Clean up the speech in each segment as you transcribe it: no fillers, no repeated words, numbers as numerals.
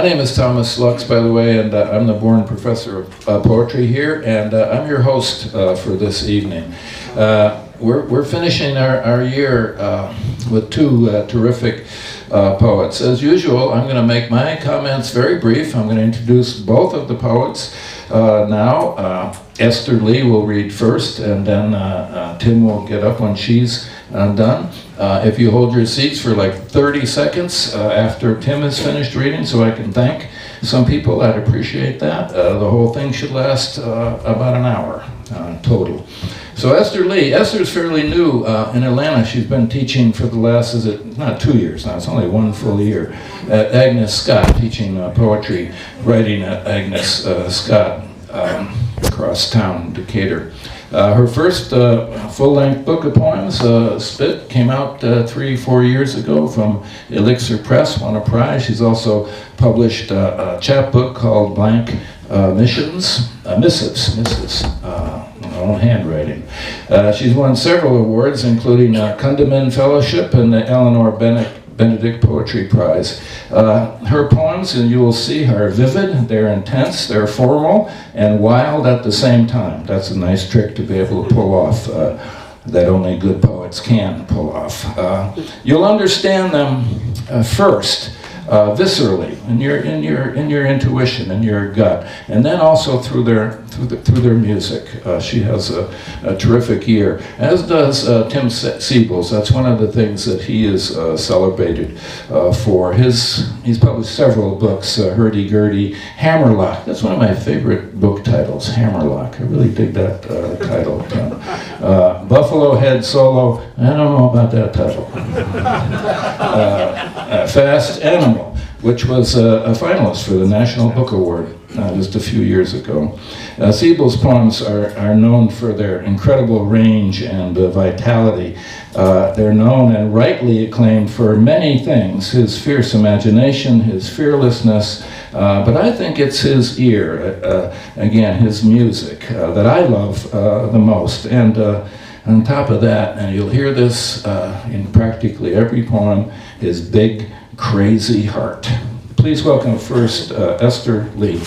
name is Thomas Lux, by the way, and I'm the Bourne Professor of Poetry here, and I'm your host for this evening. We're finishing our year with two terrific poets. As usual, I'm going to make my comments very brief. I'm going to introduce both of the poets now. Esther Lee will read first, and then Tim will get up when she's done. If you hold your seats for like 30 seconds after Tim is finished reading, so I can thank some people, I'd appreciate that. The whole thing should last about an hour total. So Esther Lee. Esther's fairly new in Atlanta. She's been teaching for the last, not 2 years now, it's only 1 full year, at Agnes Scott, teaching poetry, writing at Agnes Scott across town, Decatur. Her first full-length book of poems, Spit, came out 3-4 years ago from Elixir Press, won a prize. She's also published a chapbook called Blank Missives, her own handwriting. She's won several awards, including Kundiman Fellowship and the Eleanor Benedict Poetry Prize. Her poems, and you will see, are vivid, they're intense, they're formal, and wild at the same time. That's a nice trick to be able to pull off that only good poets can pull off. You'll understand them first, viscerally, in your intuition, in your gut, and then also through their music. She has a terrific ear, as does Tim Seibles. That's one of the things that he is celebrated for. He's published several books, Hurdy-Gurdy, Hammerlock. That's one of my favorite book titles, Hammerlock. I really dig that title. Buffalo Head Solo, I don't know about that title. Fast Animal, which was a finalist for the National Book Award just a few years ago. Siebles' poems are known for their incredible range and vitality. They're known and rightly acclaimed for many things: his fierce imagination, his fearlessness, but I think it's his ear, again, his music, that I love the most. And on top of that, and you'll hear this in practically every poem, his big, crazy heart. Please welcome first Esther Lee.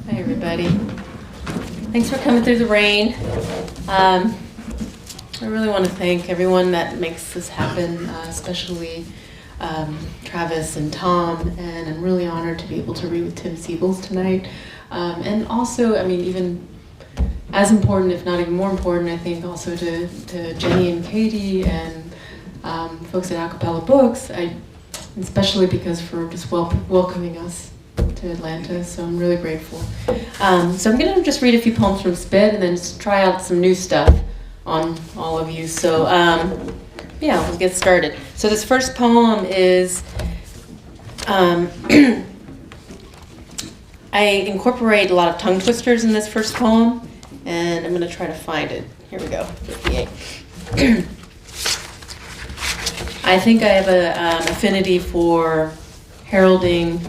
Hi everybody. Thanks for coming through the rain. I really want to thank everyone that makes this happen, especially Travis and Tom, and I'm really honored to be able to read with Tim Siebles tonight. And also, I mean, even as important, if not even more important, I think also to Jenny and Katie and folks at Acapella Books, especially because for just welcoming us to Atlanta, so I'm really grateful. So I'm going to just read a few poems from Spit and then just try out some new stuff on all of you. So yeah, we'll get started. So this first poem is, I incorporate a lot of tongue twisters in this first poem, and I'm going to try to find it. Here we go, 58. I think I have an affinity for heralding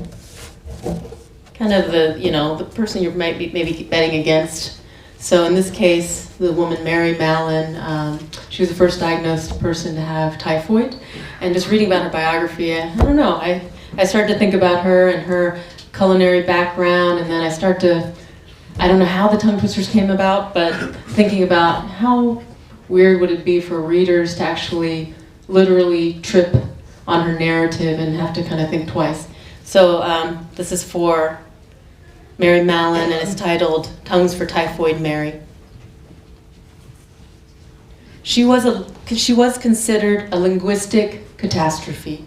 kind of the person you might be maybe betting against. So in this case, the woman Mary Mallon, she was the first diagnosed person to have typhoid. And just reading about her biography, I don't know, I started to think about her and her culinary background, and then I don't know how the tongue twisters came about, but thinking about how weird would it be for readers to actually literally trip on her narrative and have to kind of think twice. So this is for Mary Mallon, and it's titled Tongues for Typhoid Mary. She was considered a linguistic catastrophe.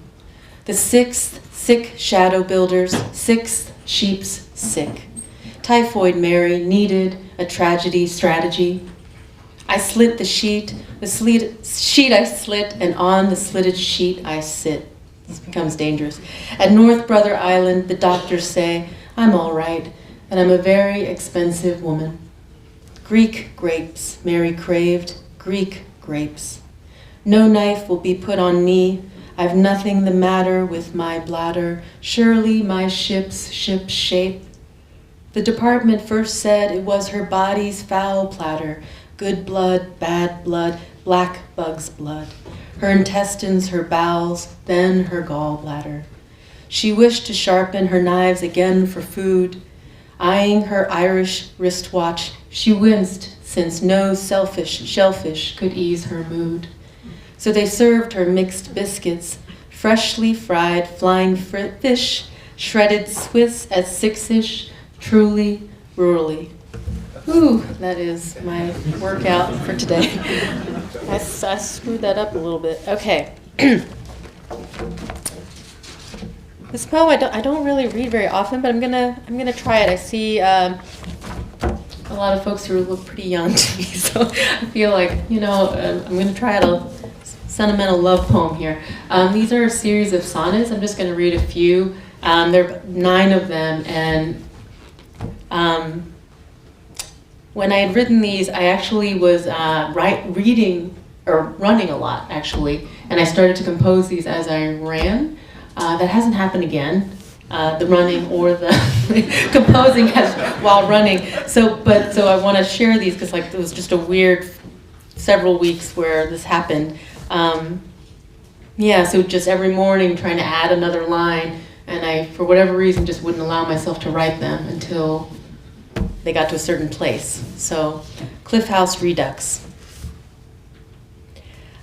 The sixth sick shadow builders, sixth sheep's sick. Typhoid Mary needed a tragedy strategy. I slit the sheet I slit, and on the slitted sheet I sit. This becomes dangerous. At North Brother Island, the doctors say, I'm all right, and I'm a very expensive woman. Greek grapes, Mary craved, Greek grapes. No knife will be put on me. I've nothing the matter with my bladder. Surely my ship's shape. The department first said it was her body's foul platter, good blood, bad blood, black bug's blood. Her intestines, her bowels, then her gallbladder. She wished to sharpen her knives again for food. Eyeing her Irish wristwatch, she winced since no selfish shellfish could ease her mood. So they served her mixed biscuits, freshly fried flying fish, shredded Swiss at 6-ish, truly rurally. Ooh, that is my workout for today. I screwed that up a little bit. Okay. This poem I don't really read very often, but I'm gonna try it. I see a lot of folks who look pretty young to me, so I feel like I'm gonna try a sentimental love poem here. These are a series of sonnets. I'm just gonna read a few. There are 9 of them, and when I had written these, I actually was reading or running a lot, actually, and I started to compose these as I ran. That hasn't happened again, the running or the composing while running. So I want to share these because it was just a weird several weeks where this happened. So just every morning trying to add another line, and I, for whatever reason, just wouldn't allow myself to write them until they got to a certain place. So, Cliff House Redux.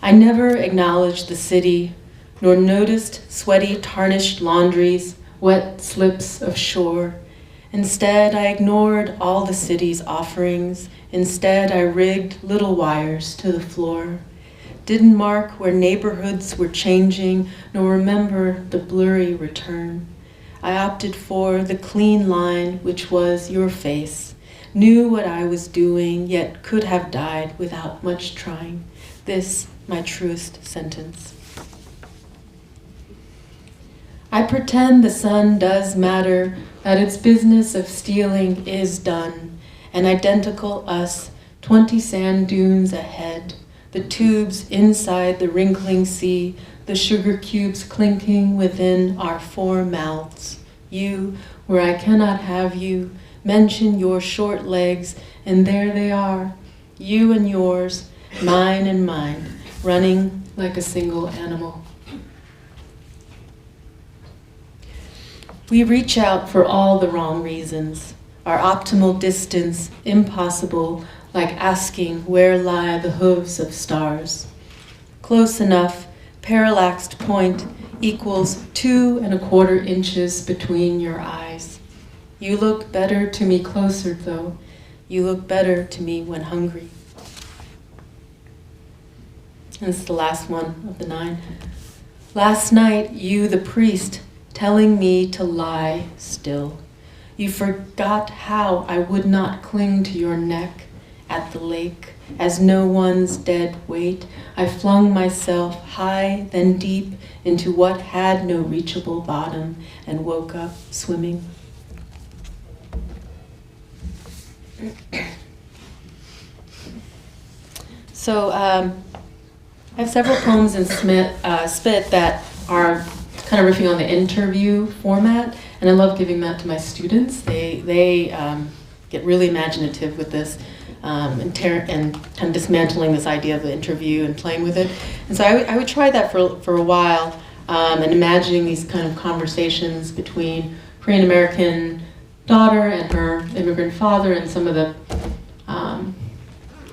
I never acknowledged the city, nor noticed sweaty, tarnished laundries, wet slips of shore. Instead, I ignored all the city's offerings. Instead, I rigged little wires to the floor. Didn't mark where neighborhoods were changing, nor remember the blurry return. I opted for the clean line, which was your face. Knew what I was doing, yet could have died without much trying. This, my truest sentence. I pretend the sun does matter, that its business of stealing is done. An identical us, 20 sand dunes ahead, the tubes inside the wrinkling sea, the sugar cubes clinking within our 4 mouths. You, where I cannot have you, mention your short legs, and there they are, you and yours, mine and mine, running like a single animal. We reach out for all the wrong reasons. Our optimal distance impossible, like asking where lie the hooves of stars. Close enough, parallaxed point equals 2¼ inches between your eyes. You look better to me closer, though. You look better to me when hungry. And this is the last one of the 9. Last night, you, the priest, telling me to lie still. You forgot how I would not cling to your neck at the lake. As no one's dead weight, I flung myself high, then deep, into what had no reachable bottom, and woke up swimming. So I have several poems in Spit that are kind of riffing on the interview format, and I love giving that to my students. They get really imaginative with this and kind of dismantling this idea of the interview and playing with it. And so I would try that for a while and imagining these kind of conversations between Korean American daughter and her immigrant father, and some of the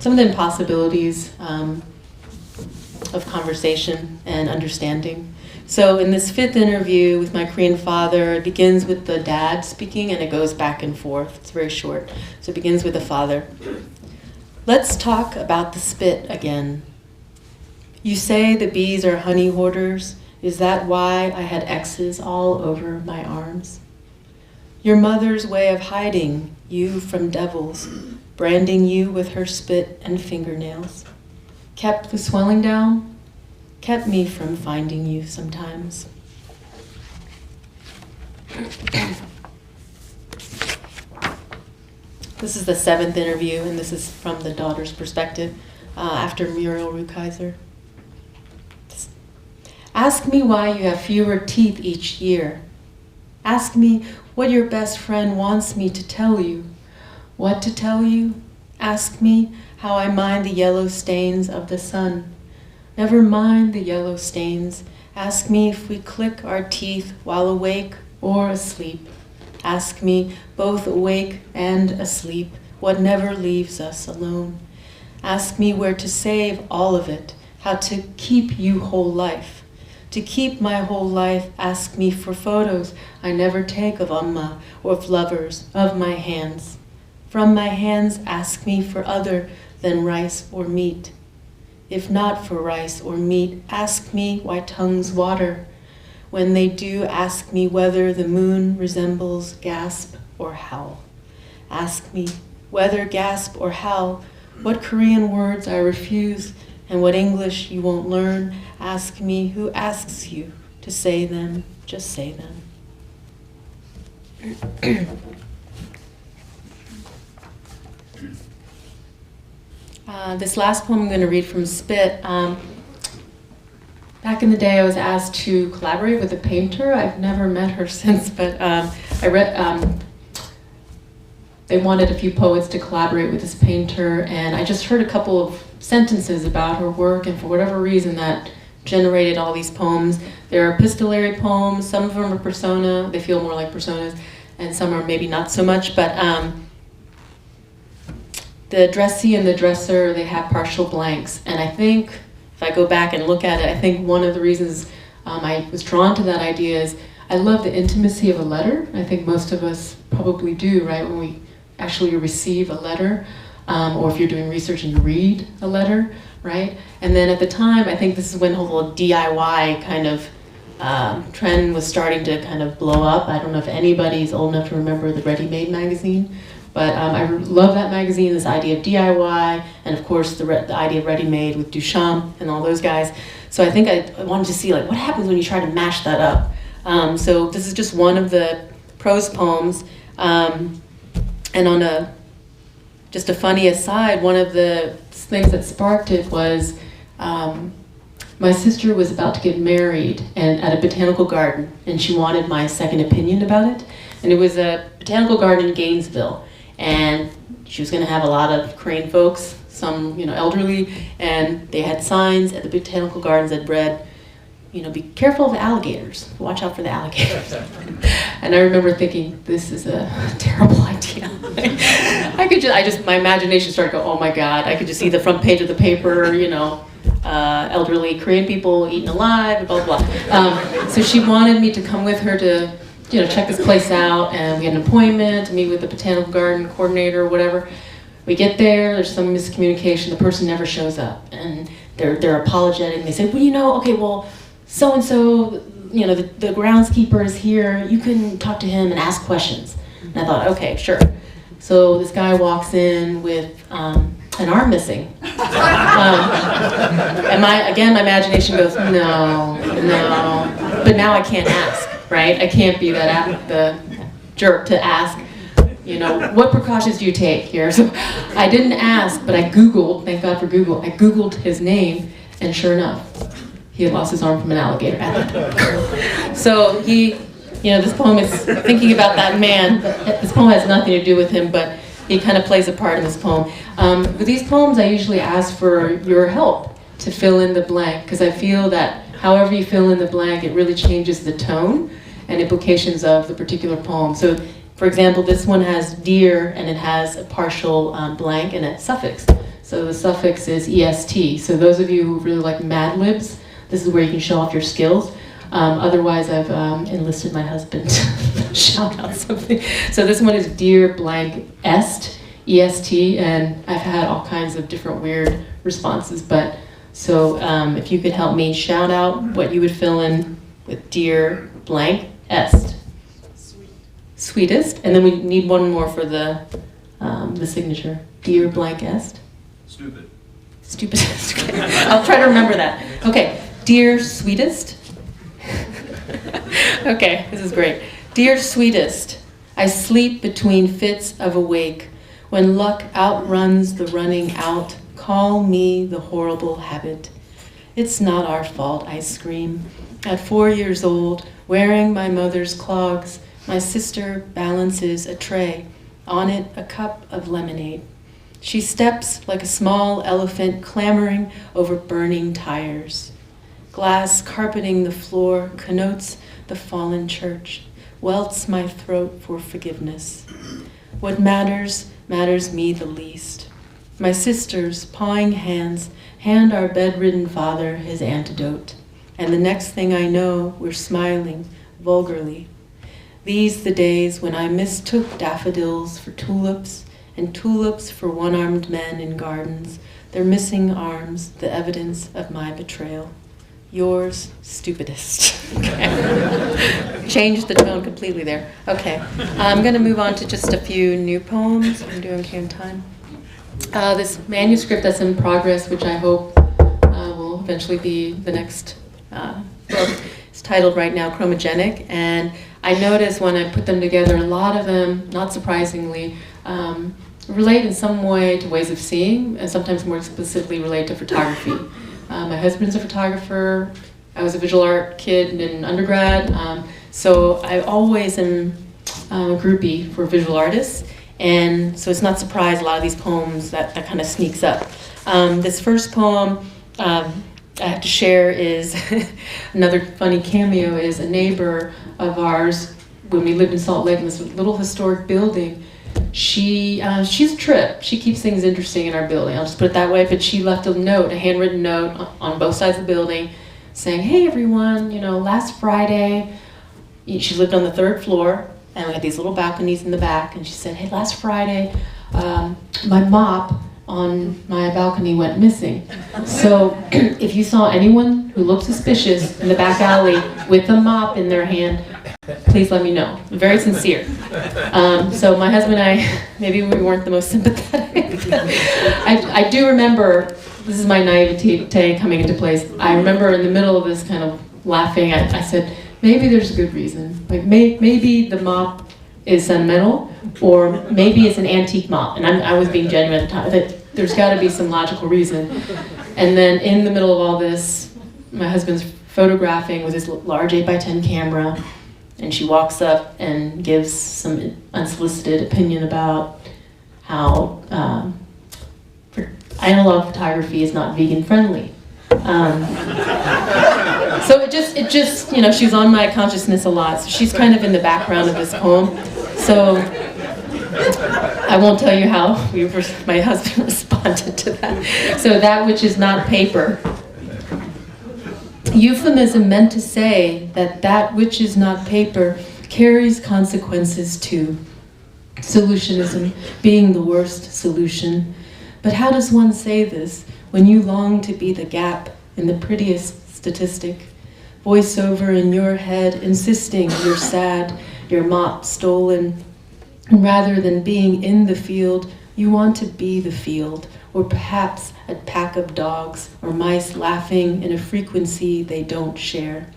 impossibilities of conversation and understanding. So in this 5th interview with my Korean father, it begins with the dad speaking and it goes back and forth. It's very short. So it begins with the father. Let's talk about the spit again. You say the bees are honey hoarders. Is that why I had X's all over my arms? Your mother's way of hiding you from devils, branding you with her spit and fingernails, kept the swelling down, kept me from finding you sometimes. This is the 7th interview, and this is from the daughter's perspective after Muriel Rukeyser. Ask me why you have fewer teeth each year. Ask me what your best friend wants me to tell you. What to tell you? Ask me how I mind the yellow stains of the sun. Never mind the yellow stains. Ask me if we click our teeth while awake or asleep. Ask me, both awake and asleep, what never leaves us alone. Ask me where to save all of it, how to keep you whole life. To keep my whole life, ask me for photos I never take of Amma or of lovers, of my hands. From my hands, ask me for other than rice or meat. If not for rice or meat, ask me why tongues water. When they do, ask me whether the moon resembles gasp or howl. Ask me whether gasp or howl, what Korean words I refuse and what English you won't learn. Ask me who asks you to say them, just say them. This last poem I'm going to read from Spit. Back in the day, I was asked to collaborate with a painter. I've never met her since, but I read. They wanted a few poets to collaborate with this painter, and I just heard a couple of sentences about her work, and for whatever reason, that generated all these poems. They're epistolary poems. Some of them are persona. They feel more like personas, and some are maybe not so much. But the dressee and the dresser, they have partial blanks, and I think if I go back and look at it, I think one of the reasons I was drawn to that idea is I love the intimacy of a letter. I think most of us probably do, right? When we actually receive a letter, or if you're doing research and you read a letter, right? And then at the time, I think this is when the whole DIY kind of trend was starting to kind of blow up. I don't know if anybody's old enough to remember the Ready Made magazine, but I love that magazine, this idea of DIY, and of course the idea of Ready Made with Duchamp and all those guys. So I think I wanted to see like what happens when you try to mash that up. So this is just one of the prose poems. And on just a funny aside, one of the things that sparked it was my sister was about to get married and at a botanical garden, and she wanted my second opinion about it. And it was a botanical garden in Gainesville, and she was going to have a lot of Korean folks, some elderly, and they had signs at the botanical gardens that read, be careful of the alligators. Watch out for the alligators. And I remember thinking, this is a terrible idea. My imagination started to go, oh my God, I could just see the front page of the paper, elderly Korean people eaten alive, blah, blah, blah. So she wanted me to come with her to, check this place out, and we had an appointment to meet with the botanical garden coordinator or whatever. We get there's some miscommunication, the person never shows up, and they're apologetic, and they say, well, so-and-so, the groundskeeper is here, you can talk to him and ask questions. And I thought, okay, sure. So this guy walks in with an arm missing. And my imagination goes, no. But now I can't ask, right? I can't be the jerk to ask, what precautions do you take here? So I didn't ask, but I Googled, thank God for Google, I Googled his name, and sure enough, he had lost his arm from an alligator at the time. So this poem is thinking about that man. This poem has nothing to do with him, but he kind of plays a part in this poem. With these poems, I usually ask for your help to fill in the blank, because I feel that however you fill in the blank, it really changes the tone and implications of the particular poem. So, for example, this one has dear, and it has a partial blank and a suffix. So the suffix is est. So those of you who really like Mad Libs, this is where you can show off your skills. Otherwise, I've enlisted my husband to shout out something. So this one is dear blank est, est, and I've had all kinds of different weird responses. But so if you could help me shout out what you would fill in with dear blank est. Sweetest, and then we need one more for the signature. Dear blank est. Stupid. Stupidest. Okay. I'll try to remember that. Okay. Dear sweetest. Okay, this is great. Dear sweetest, I sleep between fits of awake. When luck outruns the running out, call me the horrible habit. It's not our fault, I scream. At 4 years old, wearing my mother's clogs, my sister balances a tray. On it, a cup of lemonade. She steps like a small elephant clambering over burning tires. Glass carpeting the floor connotes the fallen church, welts my throat for forgiveness. What matters me the least. My sisters, pawing hands, hand our bedridden father his antidote. And the next thing I know, we're smiling, vulgarly. These the days when I mistook daffodils for tulips, and tulips for one-armed men in gardens, their missing arms, the evidence of my betrayal. Yours, stupidest. Okay. Changed the tone completely there. Okay, I'm going to move on to just a few new poems. I'm doing okay on time. This manuscript that's in progress, which I hope will eventually be the next book, is titled right now Chromogenic, and I noticed when I put them together, a lot of them, not surprisingly, relate in some way to ways of seeing, and sometimes more specifically relate to photography. My husband's a photographer. I was a visual art kid in undergrad, so I always am a groupie for visual artists, and so it's not surprised a lot of these poems that kind of sneaks up. This first poem I have to share is another funny cameo is a neighbor of ours when we lived in Salt Lake in this little historic building. She's a trip. She keeps things interesting in our building. I'll just put it that way. But she left a note, a handwritten note on both sides of the building saying, "Hey everyone, last Friday," she lived on the 3rd floor and we had these little balconies in the back, and she said, "Hey, last Friday, my mop on my balcony went missing. So if you saw anyone who looked suspicious in the back alley with a mop in their hand, please let me know." Very sincere. So my husband and I, maybe we weren't the most sympathetic. I do remember, this is my naivete coming into place, I remember in the middle of this kind of laughing, I said, maybe there's a good reason. Like maybe the mop is sentimental, or maybe it's an antique mop. And I was being genuine at the time, that there's got to be some logical reason. And then in the middle of all this, my husband's photographing with his large 8x10 camera, and she walks up and gives some unsolicited opinion about how analog photography is not vegan friendly. So it just, she was on my consciousness a lot. So she's kind of in the background of this poem. So I won't tell you how my husband responded to that. So that which is not paper. Euphemism meant to say that which is not paper carries consequences too. Solutionism being the worst solution. But how does one say this when you long to be the gap in the prettiest statistic? Voiceover in your head insisting you're sad, your mop stolen. And rather than being in the field, you want to be the field, or perhaps a pack of dogs or mice laughing in a frequency they don't share.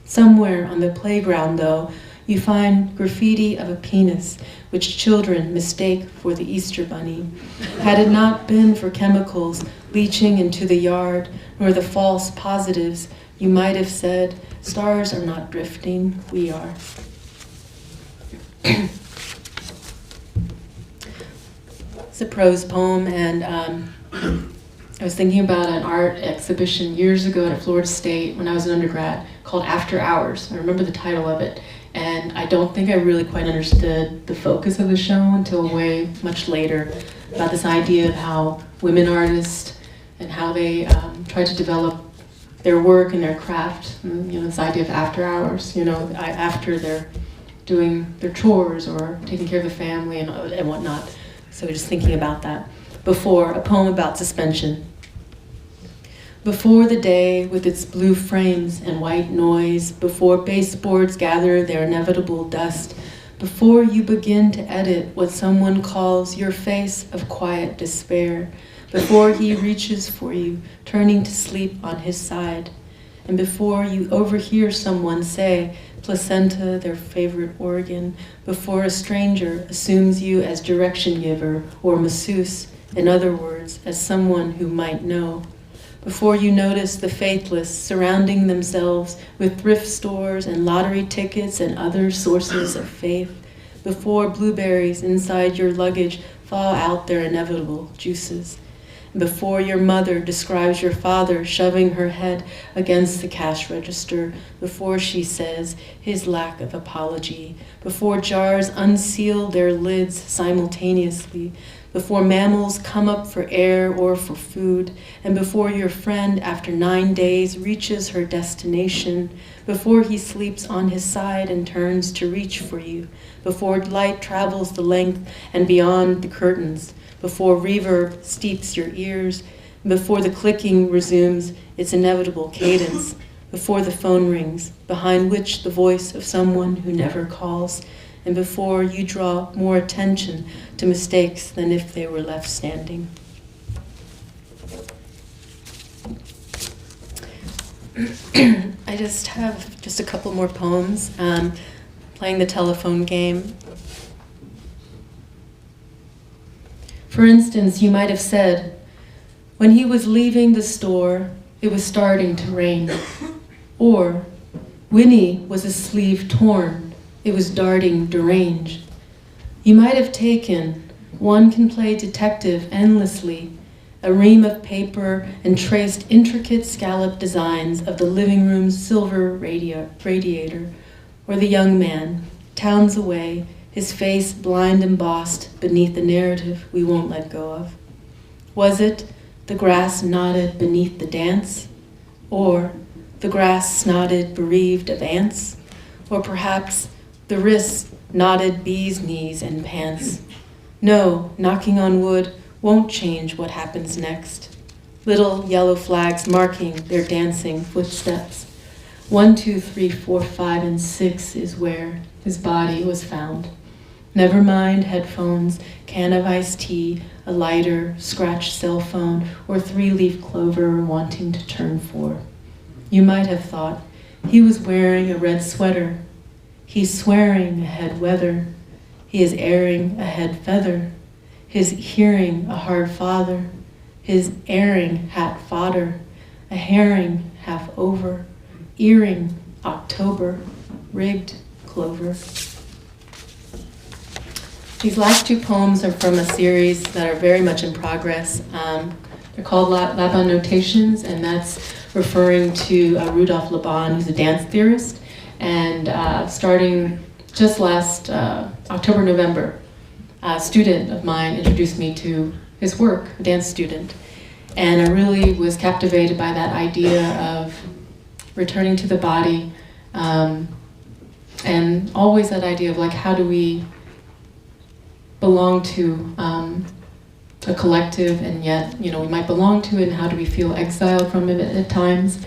Somewhere on the playground, though, you find graffiti of a penis, which children mistake for the Easter Bunny. Had it not been for chemicals leaching into the yard, nor the false positives, you might have said, stars are not drifting, we are. It's a prose poem, and I was thinking about an art exhibition years ago at Florida State when I was an undergrad called After Hours. I remember the title of it, and I don't think I really quite understood the focus of the show until way much later, about this idea of how women artists and how they try to develop their work and their craft, and, this idea of after hours, after they're doing their chores or taking care of the family and whatnot. So just thinking about that. Before, a poem about suspension. Before the day with its blue frames and white noise, before baseboards gather their inevitable dust, before you begin to edit what someone calls your face of quiet despair, before he reaches for you, turning to sleep on his side, and before you overhear someone say, placenta, their favorite organ, before a stranger assumes you as direction giver or masseuse, in other words, as someone who might know, before you notice the faithless surrounding themselves with thrift stores and lottery tickets and other sources of faith, before blueberries inside your luggage thaw out their inevitable juices. And before your mother describes your father shoving her head against the cash register, before she says his lack of apology, before jars unseal their lids simultaneously, before mammals come up for air or for food, and before your friend after 9 days reaches her destination, before he sleeps on his side and turns to reach for you, before light travels the length and beyond the curtains, before reverb steeps your ears, before the clicking resumes its inevitable cadence, before the phone rings, behind which the voice of someone who never calls, and before you draw more attention to mistakes than if they were left standing. I just have just a couple more poems, playing the telephone game. For instance, you might have said, when he was leaving the store, it was starting to rain. Or, Winnie was a sleeve torn, it was darting deranged. You might have taken, one can play detective endlessly, a ream of paper and traced intricate scallop designs of the living room's silver radiator, or the young man, towns away, his face blind embossed beneath the narrative we won't let go of. Was it the grass nodded beneath the dance? Or the grass snotted bereaved of ants? Or perhaps the wrists knotted bees' knees and pants? No, knocking on wood won't change what happens next. Little yellow flags marking their dancing footsteps. 1, 2, 3, 4, 5, and 6 is where his body was found. Never mind headphones, can of iced tea, a lighter, scratched cell phone, or 3-leaf clover wanting to turn 4. You might have thought he was wearing a red sweater. He's swearing ahead weather. He is airing a head feather. His hearing a hard father. His airing hat fodder. A herring half over. Earring October. Rigged clover. These last two poems are from a series that are very much in progress. They're called Laban Notations, and that's referring to Rudolf Laban, who's a dance theorist. And starting just last October, November, a student of mine introduced me to his work, a dance student. And I really was captivated by that idea of returning to the body, and always that idea of like, how do we belong to a collective, and yet, we might belong to it, and how do we feel exiled from it at times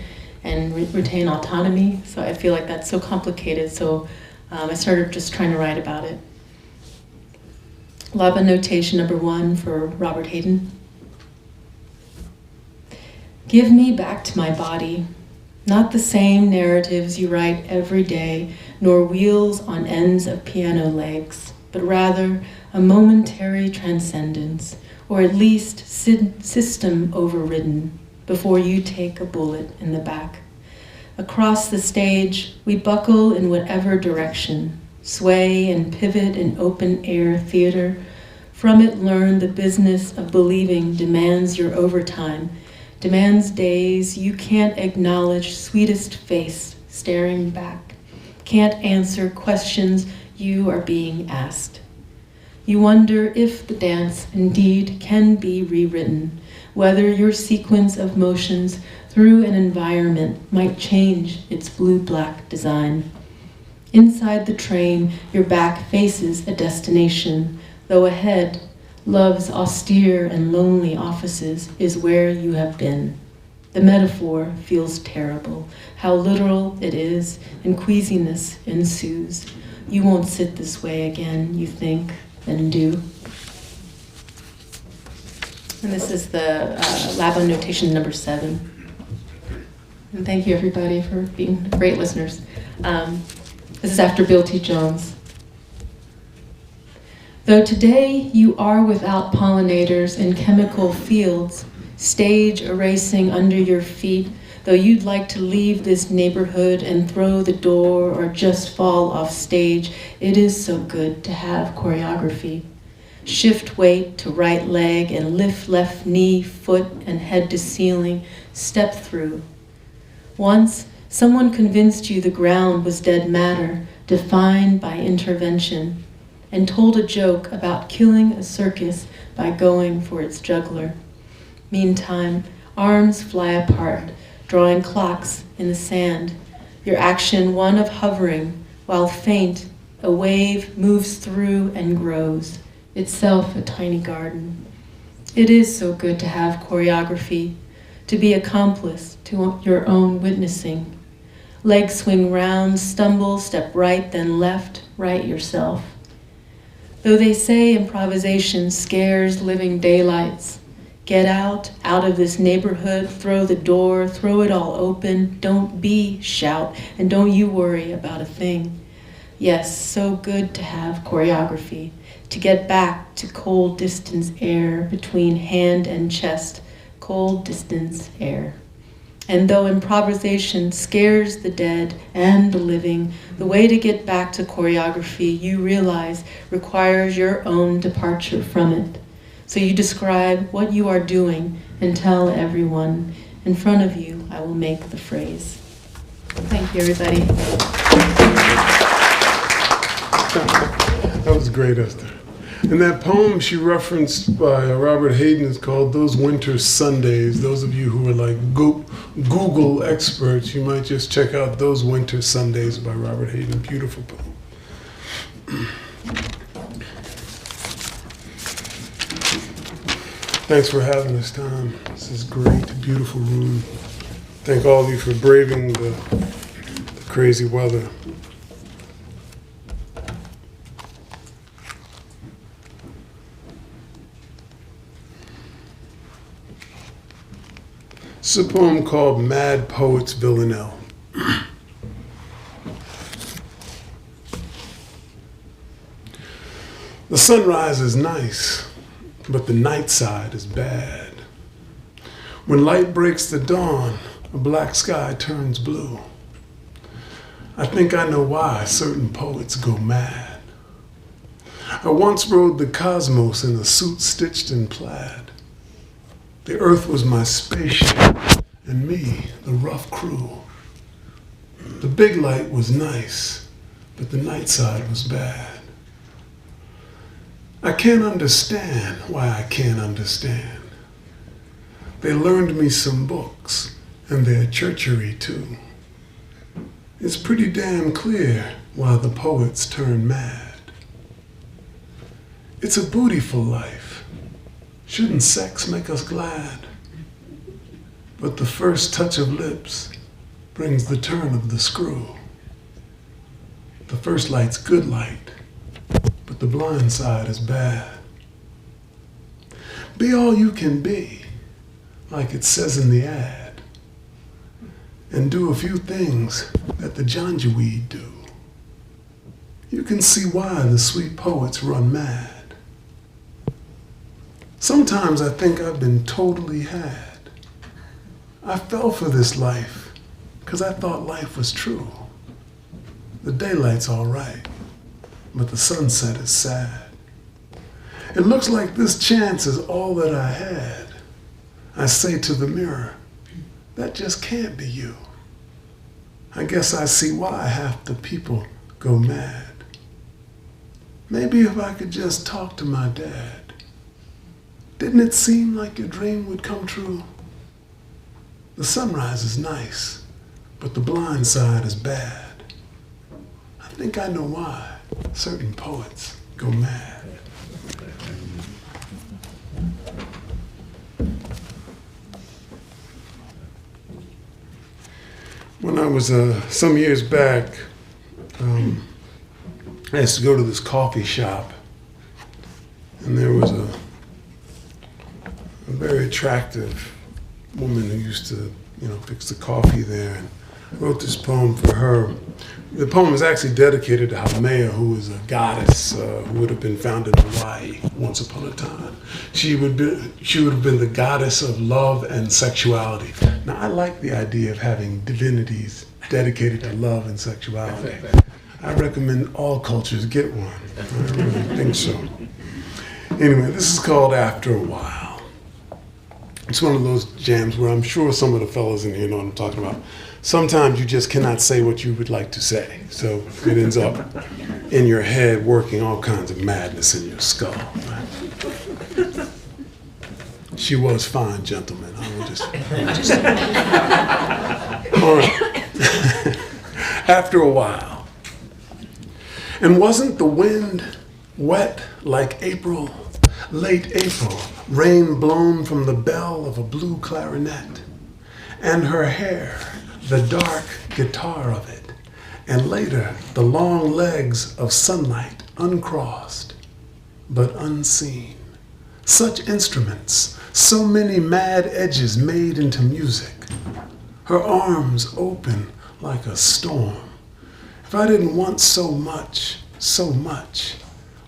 and retain autonomy? So I feel like that's so complicated, so I started just trying to write about it. Laban Notation number 1 for Robert Hayden. Give me back to my body, not the same narratives you write every day, nor wheels on ends of piano legs, but rather a momentary transcendence, or at least system overridden, before you take a bullet in the back. Across the stage, we buckle in whatever direction, sway and pivot in open air theater. From it learn the business of believing demands your overtime, demands days you can't acknowledge sweetest face staring back, can't answer questions you are being asked. You wonder if the dance indeed can be rewritten, whether your sequence of motions through an environment might change its blue-black design. Inside the train, your back faces a destination, though ahead, love's austere and lonely offices is where you have been. The metaphor feels terrible, how literal it is, and queasiness ensues. You won't sit this way again, you think, then do. And this is the Laban Notation number 7. And thank you everybody for being great listeners. This is after Bill T. Jones. Though today you are without pollinators in chemical fields, stage erasing under your feet, though you'd like to leave this neighborhood and throw the door or just fall off stage, it is so good to have choreography. Shift weight to right leg and lift left knee, foot, and head to ceiling. Step through. Once, someone convinced you the ground was dead matter, defined by intervention, and told a joke about killing a circus by going for its juggler. Meantime, arms fly apart, drawing clocks in the sand, your action one of hovering, while faint, a wave moves through and grows, itself a tiny garden. It is so good to have choreography, to be accomplice to your own witnessing. Legs swing round, stumble, step right, then left, right yourself. Though they say improvisation scares living daylights, get out of this neighborhood, throw the door, throw it all open, don't be, shout, and don't you worry about a thing. Yes, so good to have choreography, to get back to cold distance air between hand and chest, cold distance air. And though improvisation scares the dead and the living, the way to get back to choreography, you realize, requires your own departure from it. So you describe what you are doing and tell everyone. In front of you, I will make the phrase. Thank you, everybody. That was great, Esther. And that poem she referenced by Robert Hayden is called Those Winter Sundays. Those of you who are like Google experts, you might just check out Those Winter Sundays by Robert Hayden. Beautiful poem. Thanks for having us, Tom. This is great, beautiful room. Thank all of you for braving the crazy weather. It's a poem called Mad Poet's Villanelle. The sunrise is nice, but the night side is bad. When light breaks the dawn, a black sky turns blue. I think I know why certain poets go mad. I once rode the cosmos in a suit stitched in plaid. The earth was my spaceship, and me, the rough crew. The big light was nice, but the night side was bad. I can't understand why I can't understand. They learned me some books, and their churchery too. It's pretty damn clear why the poets turn mad. It's a bootyful life. Shouldn't sex make us glad? But the first touch of lips brings the turn of the screw. The first light's good light, but the blind side is bad. Be all you can be, like it says in the ad, and do a few things that the Janjaweed do. You can see why the sweet poets run mad. Sometimes I think I've been totally had. I fell for this life because I thought life was true. The daylight's all right, but the sunset is sad. It looks like this chance is all that I had. I say to the mirror, that just can't be you. I guess I see why half the people go mad. Maybe if I could just talk to my dad. Didn't it seem like your dream would come true? The sunrise is nice, but the blind side is bad. I think I know why certain poets go mad. When I was some years back, I used to go to this coffee shop, and there was a very attractive woman who used to, fix the coffee there. And I wrote this poem for her. The poem is actually dedicated to Haumea, who is a goddess who would have been found in Hawaii once upon a time. She would have been the goddess of love and sexuality. Now, I like the idea of having divinities dedicated to love and sexuality. I recommend all cultures get one. I really think so. Anyway, this is called After a While. It's one of those jams where I'm sure some of the fellas in here know what I'm talking about. Sometimes you just cannot say what you would like to say. So it ends up in your head working all kinds of madness in your skull. Right? She was fine, gentlemen. I will just... All right. After a while. And wasn't the wind wet like April, late April, rain blown from the bell of a blue clarinet, and her hair, the dark guitar of it, and later the long legs of sunlight uncrossed but unseen. Such instruments, so many mad edges made into music. Her arms open like a storm. If I didn't want so much,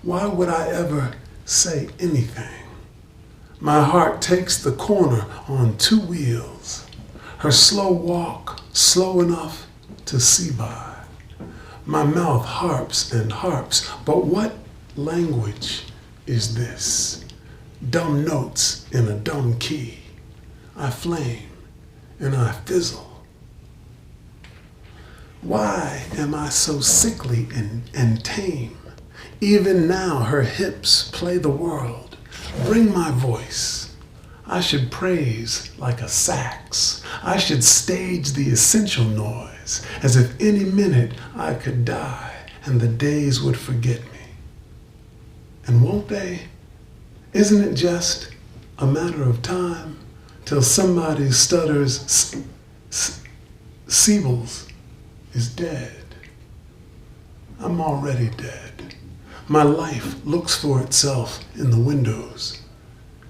why would I ever say anything? My heart takes the corner on two wheels. Her slow walk, slow enough to see by. My mouth harps and harps, but what language is this? Dumb notes in a dumb key. I flame and I fizzle. Why am I so sickly and tame? Even now her hips play the world. Bring my voice. I should praise like a sax. I should stage the essential noise, as if any minute I could die and the days would forget me. And won't they? Isn't it just a matter of time till somebody stutters, Siebles is dead. I'm already dead. My life looks for itself in the windows.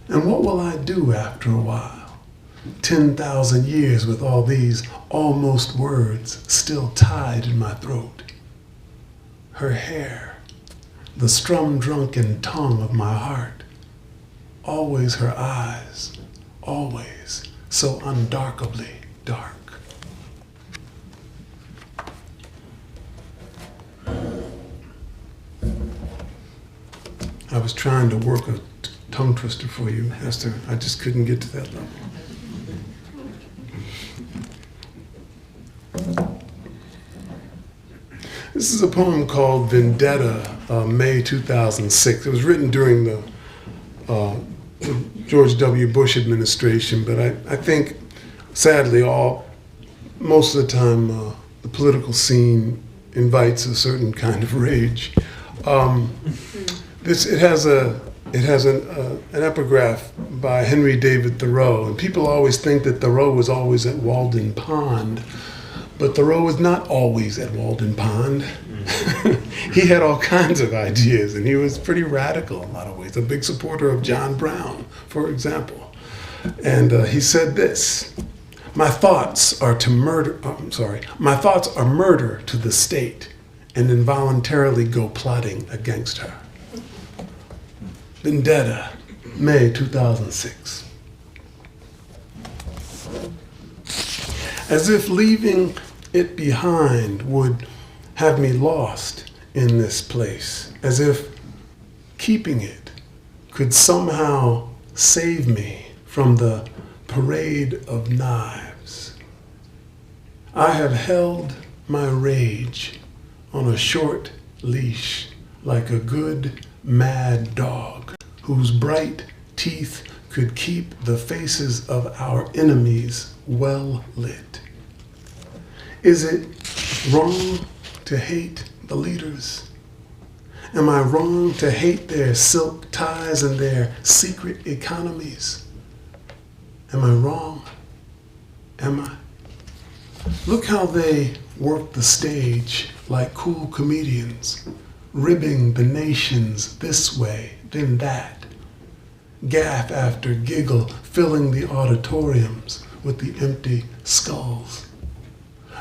And what will I do after a while? 10,000 years with all these almost words still tied in my throat. Her hair, the strum-drunken tongue of my heart. Always her eyes, always so undarkably dark. I was trying to work a tongue twister for you, Esther. I just couldn't get to that level. This is a poem called Vendetta, May 2006. It was written during the George W. Bush administration, but I think, sadly, most of the time, the political scene invites a certain kind of rage. It has an epigraph by Henry David Thoreau, and people always think that Thoreau was always at Walden Pond, but Thoreau was not always at Walden Pond. He had all kinds of ideas, and he was pretty radical in a lot of ways. A big supporter of John Brown, for example. And he said this: my thoughts are murder to the state, and involuntarily go plotting against her. Vendetta, May 2006. As if leaving it behind would have me lost in this place, as if keeping it could somehow save me from the parade of knives. I have held my rage on a short leash like a good mad dog whose bright teeth could keep the faces of our enemies well lit. Is it wrong to hate the leaders? Am I wrong to hate their silk ties and their secret economies? Am I wrong? Am I? Look how they work the stage like cool comedians, ribbing the nations this way, then that. Gaffe after giggle filling the auditoriums with the empty skulls.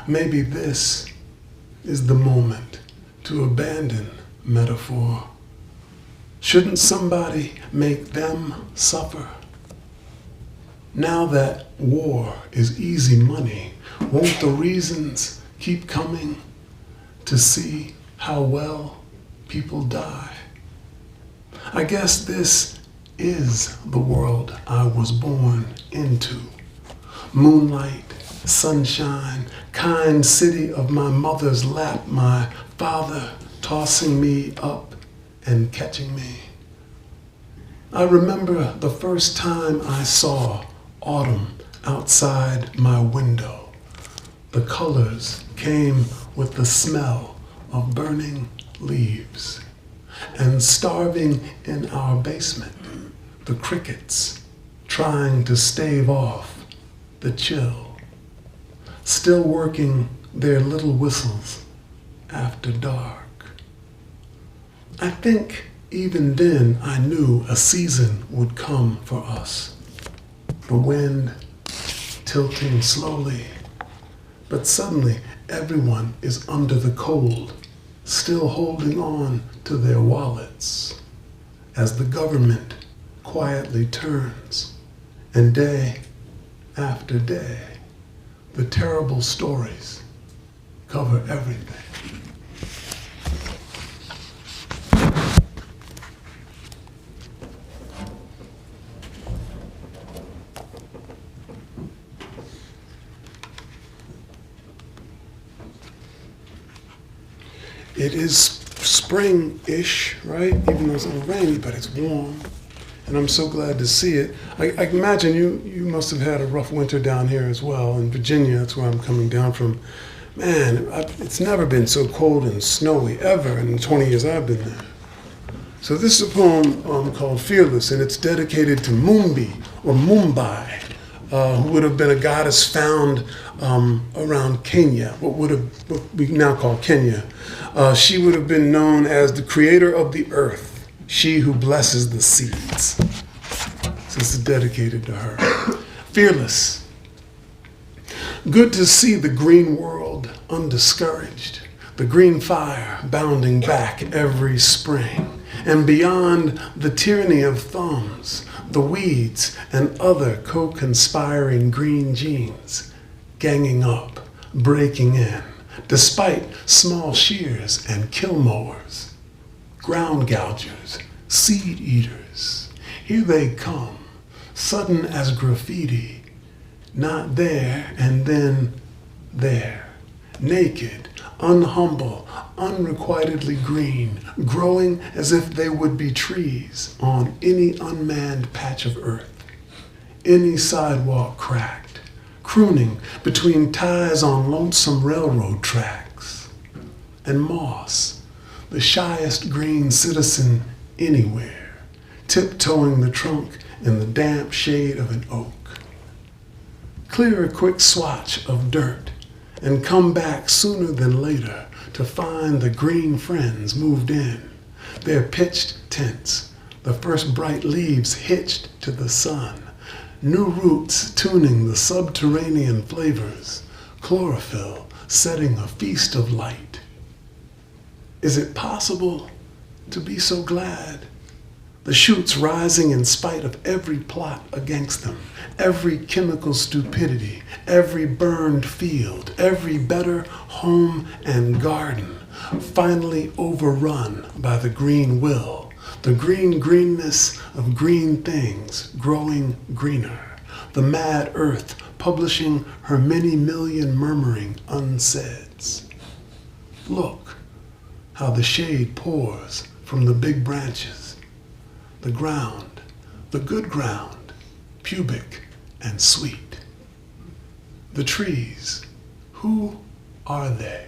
Maybe this is the moment to abandon metaphor. Shouldn't somebody make them suffer? Now that war is easy money, won't the reasons keep coming to see how well people die? I guess this is the world I was born into. Moonlight, sunshine, kind city of my mother's lap, my father tossing me up and catching me. I remember the first time I saw autumn outside my window. The colors came with the smell of burning leaves. And starving in our basement, the crickets trying to stave off the chill, still working their little whistles after dark. I think even then I knew a season would come for us. The wind tilting slowly, but suddenly everyone is under the cold, still holding on to their wallets as the government quietly turns, and day after day, the terrible stories cover everything. It is spring-ish, right? Even though it's a little rainy, but it's warm. And I'm so glad to see it. I imagine you must have had a rough winter down here as well. In Virginia, that's where I'm coming down from. Man, it's never been so cold and snowy ever in the 20 years I've been there. So this is a poem called Fearless, and it's dedicated to Mumbi, or Mumbai, who would have been a goddess found around Kenya, what we now call Kenya. She would have been known as the creator of the earth, she who blesses the seeds. So this is dedicated to her. Fearless. Good to see the green world undiscouraged, the green fire bounding back every spring, and beyond the tyranny of thumbs, the weeds and other co-conspiring green genes, ganging up, breaking in, despite small shears and kill mowers, ground gougers, seed eaters. Here they come, sudden as graffiti, not there and then there, naked, unhumble, unrequitedly green, growing as if they would be trees on any unmanned patch of earth, any sidewalk cracked, crooning between ties on lonesome railroad tracks, and moss, the shyest green citizen anywhere, tiptoeing the trunk in the damp shade of an oak. Clear a quick swatch of dirt and come back sooner than later to find the green friends moved in, their pitched tents, the first bright leaves hitched to the sun, new roots tuning the subterranean flavors, chlorophyll setting a feast of light. Is it possible to be so glad? The shoots rising in spite of every plot against them, every chemical stupidity, every burned field, every better home and garden, finally overrun by the green will, the green greenness of green things growing greener, the mad earth publishing her many million murmuring unsaids. Look how the shade pours from the big branches. The ground, the good ground, pubic and sweet. The trees, who are they?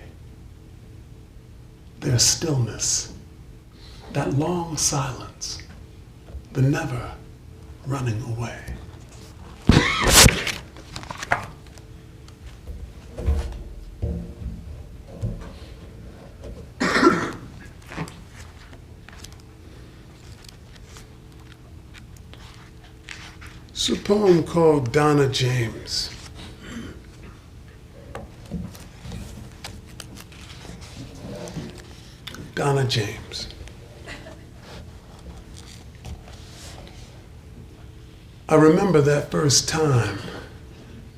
Their stillness, that long silence, the never running away. It's a poem called Donna James. Donna James. I remember that first time,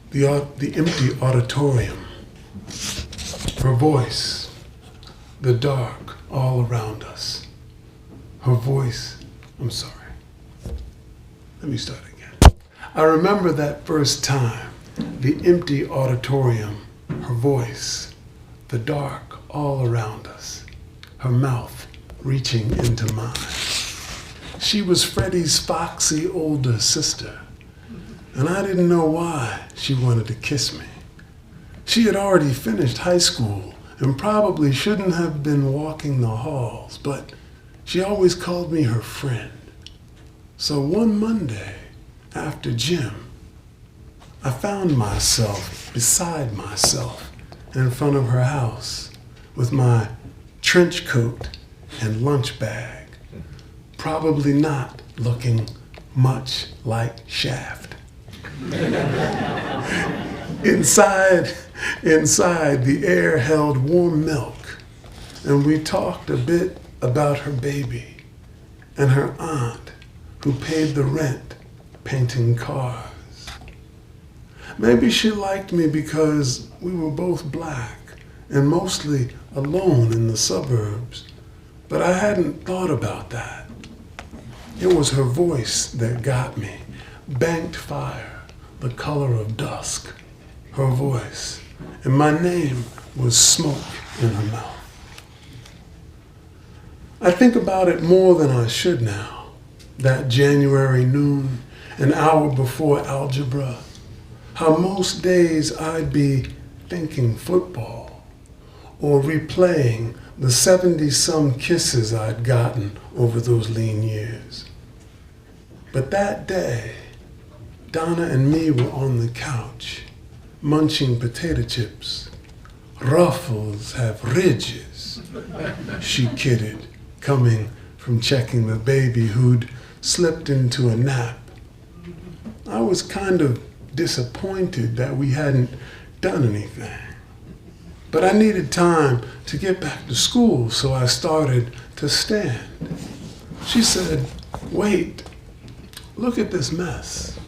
the empty auditorium, her voice, the dark all around us, her voice I'm sorry. Let me start again. I remember that first time, the empty auditorium, her voice, the dark all around us, her mouth reaching into mine. She was Freddie's foxy older sister, and I didn't know why she wanted to kiss me. She had already finished high school and probably shouldn't have been walking the halls, but she always called me her friend. So one Monday after gym, I found myself beside myself in front of her house with my trench coat and lunch bag, probably not looking much like Shaft. Inside, the air held warm milk, and we talked a bit about her baby and her aunt who paid the rent painting cars. Maybe she liked me because we were both black and mostly alone in the suburbs, but I hadn't thought about that. It was her voice that got me. Banked fire, the color of dusk, her voice, and my name was smoke in her mouth. I think about it more than I should now. That January noon, an hour before algebra, how most days I'd be thinking football or replaying the 70-some kisses I'd gotten over those lean years. But that day, Donna and me were on the couch, munching potato chips. Ruffles have ridges, she kidded, coming from checking the baby who'd slipped into a nap. I was kind of disappointed that we hadn't done anything. But I needed time to get back to school, so I started to stand. She said, "Wait, look at this mess."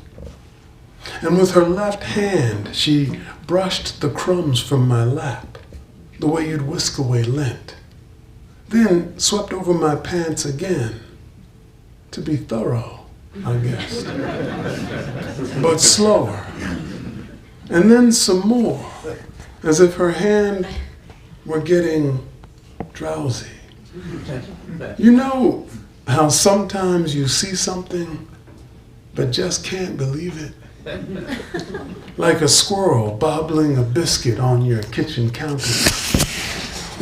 And with her left hand, she brushed the crumbs from my lap, the way you'd whisk away lint. Then swept over my pants again, to be thorough, I guess. But slower. And then some more, as if her hand were getting drowsy. You know how sometimes you see something, but just can't believe it? Like a squirrel bobbling a biscuit on your kitchen counter,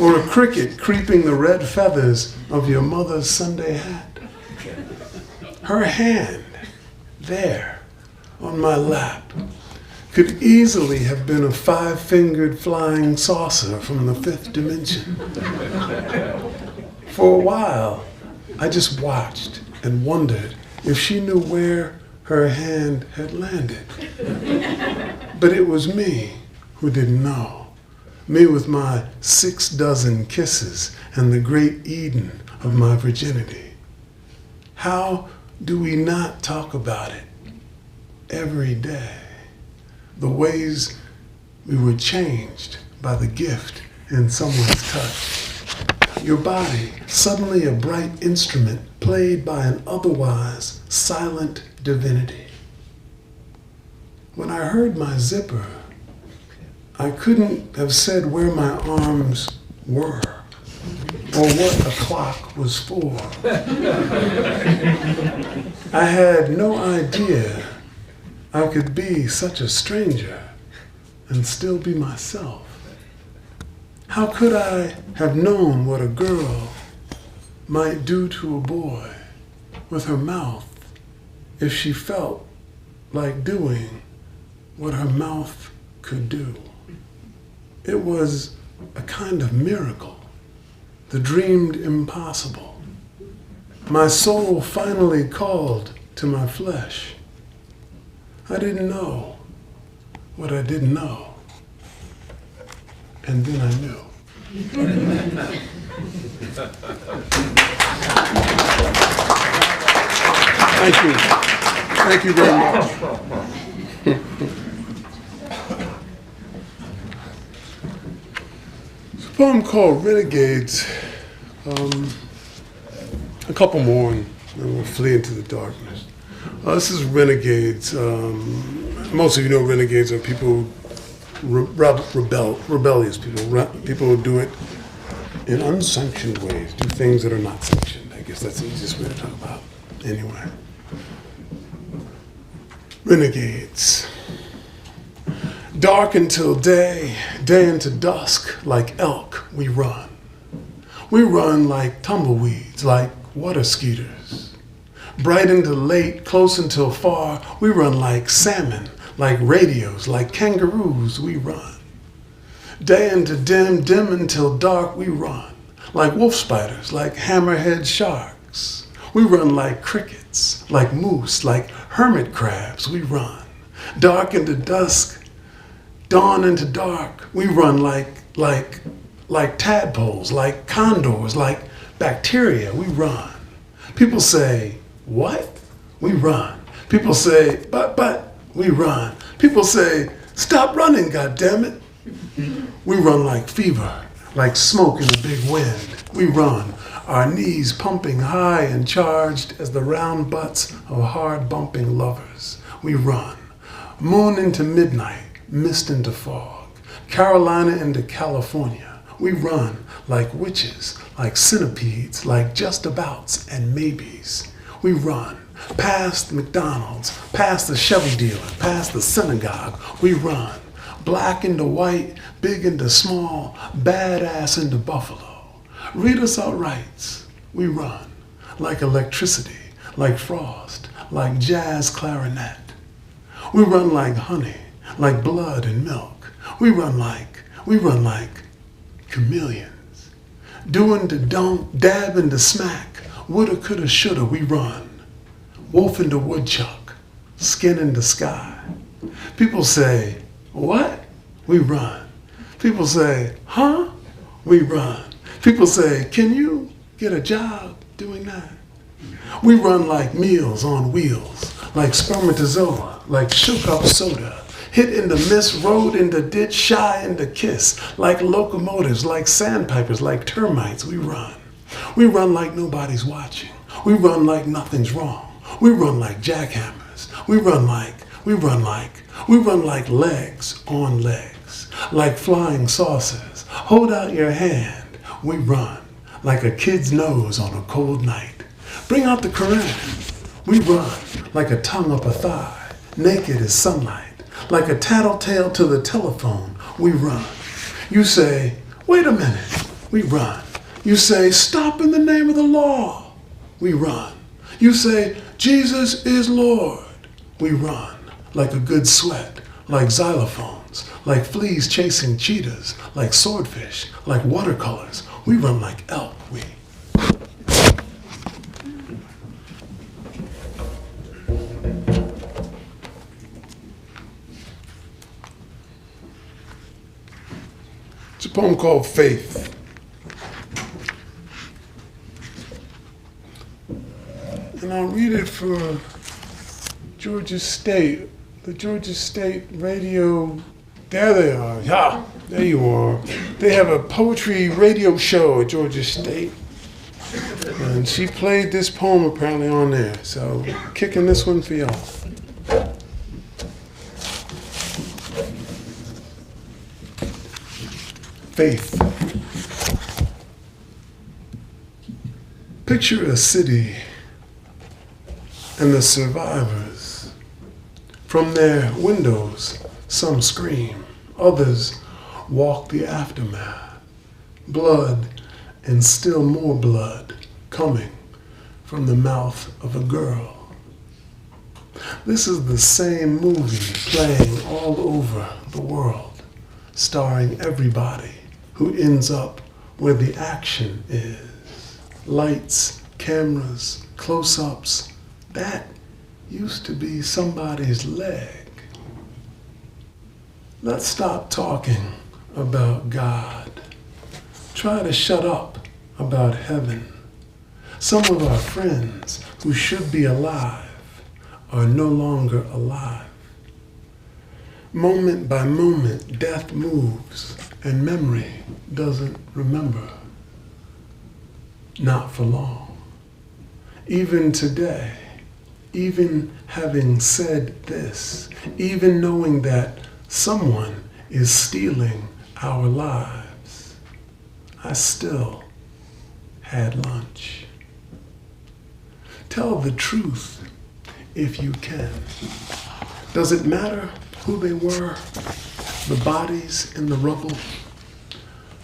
or a cricket creeping the red feathers of your mother's Sunday hat. Her hand, there, on my lap, could easily have been a 5-fingered flying saucer from the 5th dimension. For a while, I just watched and wondered if she knew where her hand had landed. But it was me who didn't know. Me with my 6 dozen kisses and the great Eden of my virginity. How do we not talk about it every day? The ways we were changed by the gift in someone's touch. Your body, suddenly a bright instrument played by an otherwise silent divinity. When I heard my zipper, I couldn't have said where my arms were or what a clock was for. I had no idea I could be such a stranger and still be myself. How could I have known what a girl might do to a boy with her mouth if she felt like doing what her mouth could do? It was a kind of miracle, the dreamed impossible. My soul finally called to my flesh. I didn't know what I didn't know. And then I knew. Thank you. Thank you very much. It's a poem called Renegades. A couple more and and we'll flee into the darkness. This is Renegades. Most of you know Renegades are people, rebellious people. People who do it in unsanctioned ways, do things that are not sanctioned. I guess that's the easiest way to talk about it. Anyway. Renegades. Dark until day, day into dusk, like elk, we run. We run like tumbleweeds, like water skeeters. Bright into late, close until far, we run like salmon, like radios, like kangaroos, we run. Day into dim, dim until dark, we run. Like wolf spiders, like hammerhead sharks. We run like crickets, like moose, like hermit crabs, we run. Dark into dusk, dawn into dark, we run like tadpoles, like condors, like bacteria, we run. People say, what? We run. People say, but, we run. People say, stop running, goddammit. We run like fever, like smoke in a big wind. We run, our knees pumping high and charged as the round butts of hard bumping lovers. We run, moon into midnight, mist into fog, Carolina into California. We run like witches, like centipedes, like justabouts and maybes. We run past McDonald's, past the Chevy dealer, past the synagogue. We run black into white, big into small, badass into buffalo. Read us our rights. We run like electricity, like frost, like jazz clarinet. We run like honey, like blood and milk. We run like chameleons. Doing to don't, dab into smack, woulda, coulda, shoulda, we run. Wolf into woodchuck, skin into sky. People say, what? We run. People say, huh? We run. People say, can you get a job doing that? We run like meals on wheels, like spermatozoa, like shook up soda, hit into miss, rode into ditch, shy into kiss, like locomotives, like sandpipers, like termites, we run. We run like nobody's watching. We run like nothing's wrong. We run like jackhammers. We run like legs on legs, like flying saucers. Hold out your hand. We run like a kid's nose on a cold night. Bring out the Quran. We run like a tongue up a thigh, naked as sunlight, like a tattletale to the telephone. We run. You say, wait a minute. We run. You say, stop in the name of the law. We run. You say, Jesus is Lord. We run like a good sweat, like xylophones, like fleas chasing cheetahs, like swordfish, like watercolors. We run like elk, we. It's a poem called Faith. And I'll read it for Georgia State, the Georgia State radio. There they are. Yeah, there you are. They have a poetry radio show at Georgia State. And she played this poem apparently on there. So, kicking this one for y'all. Faith. Picture a city and the survivors. From their windows, some scream, others walk the aftermath. Blood and still more blood coming from the mouth of a girl. This is the same movie playing all over the world, starring everybody who ends up where the action is. Lights, cameras, close-ups. That used to be somebody's leg. Let's stop talking about God. Try to shut up about heaven. Some of our friends who should be alive are no longer alive. Moment by moment, death moves and memory doesn't remember. Not for long. Even today, even having said this, even knowing that someone is stealing our lives, I still had lunch. Tell the truth if you can. Does it matter who they were? The bodies in the rubble?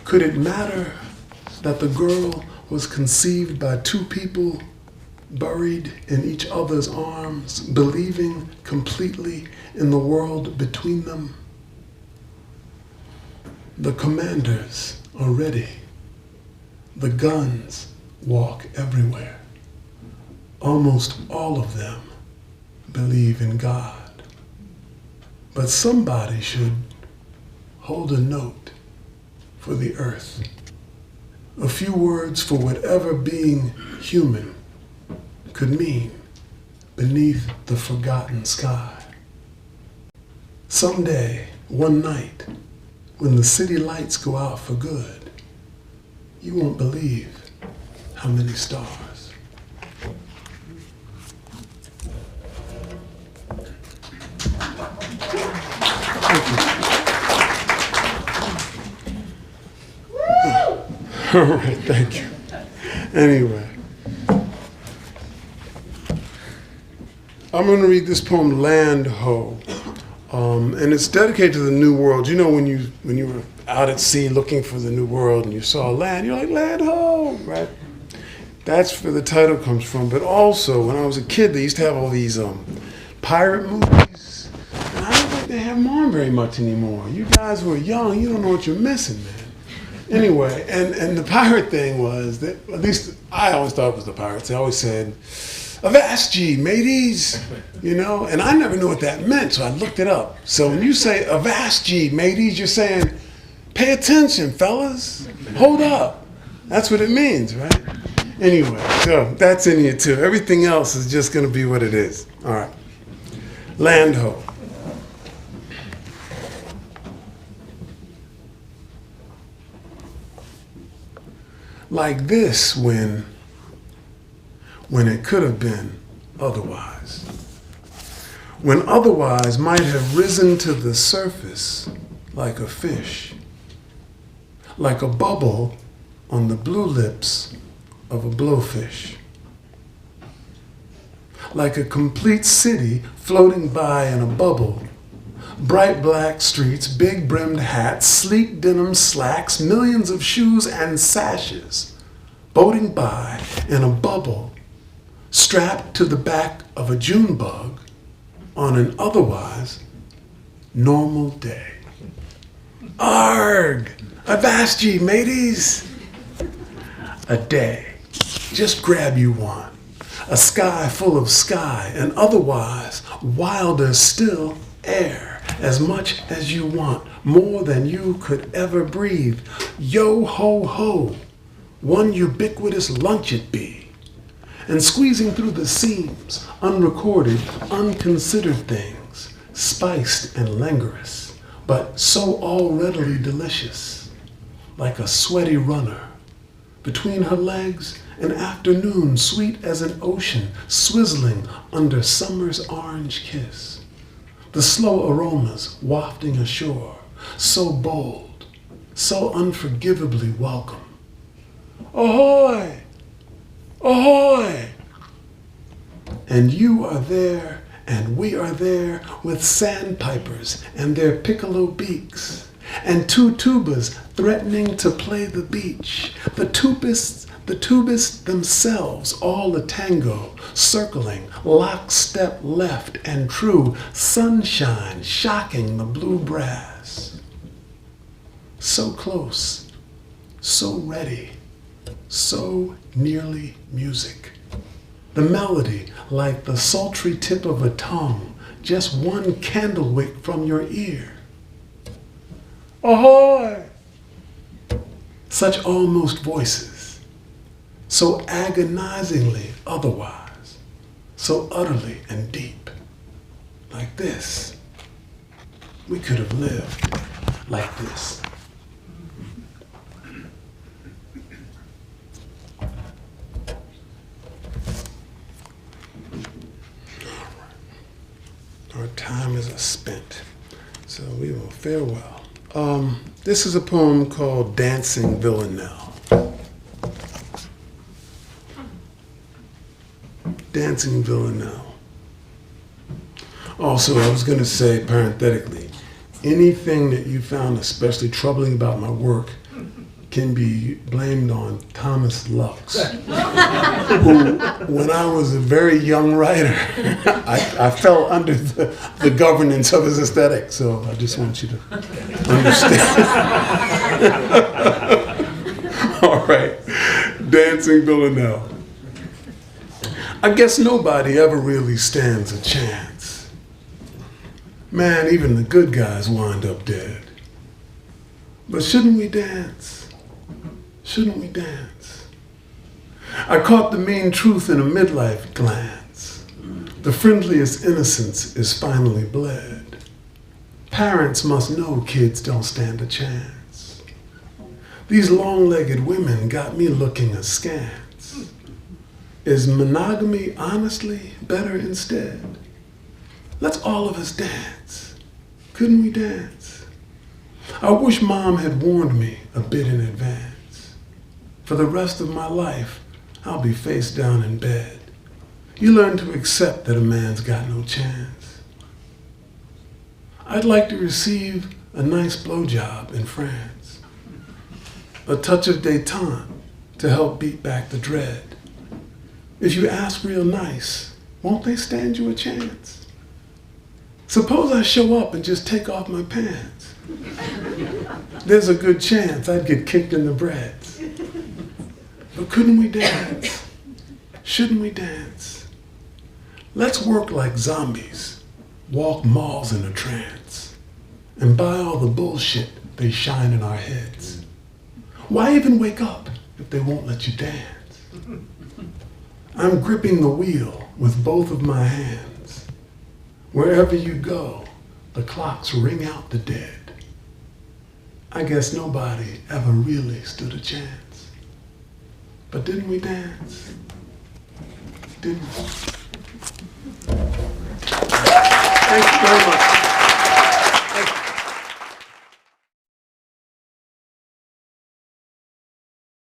Could it matter that the girl was conceived by two people buried in each other's arms, believing completely in the world between them? The commanders are ready. The guns walk everywhere. Almost all of them believe in God. But somebody should hold a note for the earth. A few words for whatever being human could mean beneath the forgotten sky. Someday, one night, when the city lights go out for good, you won't believe how many stars. All right, thank you. Anyway, I'm going to read this poem, Land Ho, and it's dedicated to the New World. You know, when you were out at sea looking for the New World and you saw land, you're like, Land Ho, right? That's where the title comes from. But also, when I was a kid, they used to have all these pirate movies, and I don't think they have them on very much anymore. You guys who are young, you don't know what you're missing, man. Anyway, and the pirate thing was that, at least I always thought it was the pirates. They always said, "Avast ye, mateys," you know, and I never knew what that meant, so I looked it up. So when you say "Avast ye, mateys," you're saying, pay attention, fellas. Hold up. That's what it means, right? Anyway, so that's in here too. Everything else is just going to be what it is. All right. Land Ho. Like this when it could have been otherwise. When otherwise might have risen to the surface like a fish, like a bubble on the blue lips of a blowfish, like a complete city floating by in a bubble. Bright black streets, big brimmed hats, sleek denim slacks, millions of shoes and sashes, boating by in a bubble, strapped to the back of a June bug on an otherwise normal day. Arg! Avast ye, mateys! A day. Just grab you one. A sky full of sky, and otherwise wilder still air. As much as you want, more than you could ever breathe. Yo ho ho, one ubiquitous lunch it be. And squeezing through the seams, unrecorded, unconsidered things, spiced and languorous, but so all readily delicious, like a sweaty runner. Between her legs, an afternoon sweet as an ocean, swizzling under summer's orange kiss. The slow aromas wafting ashore, so bold, so unforgivably welcome. Ahoy! Ahoy! And you are there, and we are there with sandpipers and their piccolo beaks, and two tubas threatening to play the beach. The tubists themselves, all a tango, circling, lockstep left and true, sunshine shocking the blue brass. So close, so ready, so nearly music. The melody like the sultry tip of a tongue, just one candle wick from your ear. Ahoy! Such almost voices, so agonizingly otherwise, so utterly and deep. Like this, we could have lived like this. time is spent. So we will farewell. This is a poem called Dancing Villanelle. Dancing Villanelle. Also, I was going to say parenthetically, anything that you found especially troubling about my work can be blamed on Thomas Lux, who, when I was a very young writer, I fell under the governance of his aesthetic. So I just want you to understand. All right, Dancing Villanelle. I guess nobody ever really stands a chance. Man, even the good guys wind up dead. But shouldn't we dance? Shouldn't we dance? I caught the mean truth in a midlife glance. The friendliest innocence is finally bled. Parents must know kids don't stand a chance. These long-legged women got me looking askance. Is monogamy honestly better instead? Let's all of us dance. Couldn't we dance? I wish Mom had warned me a bit in advance. For the rest of my life, I'll be face down in bed. You learn to accept that a man's got no chance. I'd like to receive a nice blowjob in France. A touch of détente to help beat back the dread. If you ask real nice, won't they stand you a chance? Suppose I show up and just take off my pants. There's a good chance I'd get kicked in the breads. But couldn't we dance? Shouldn't we dance? Let's work like zombies, walk malls in a trance, and buy all the bullshit they shine in our heads. Why even wake up if they won't let you dance? I'm gripping the wheel with both of my hands. Wherever you go, the clocks ring out the dead. I guess nobody ever really stood a chance. But didn't we dance? Didn't we? Thank you very much.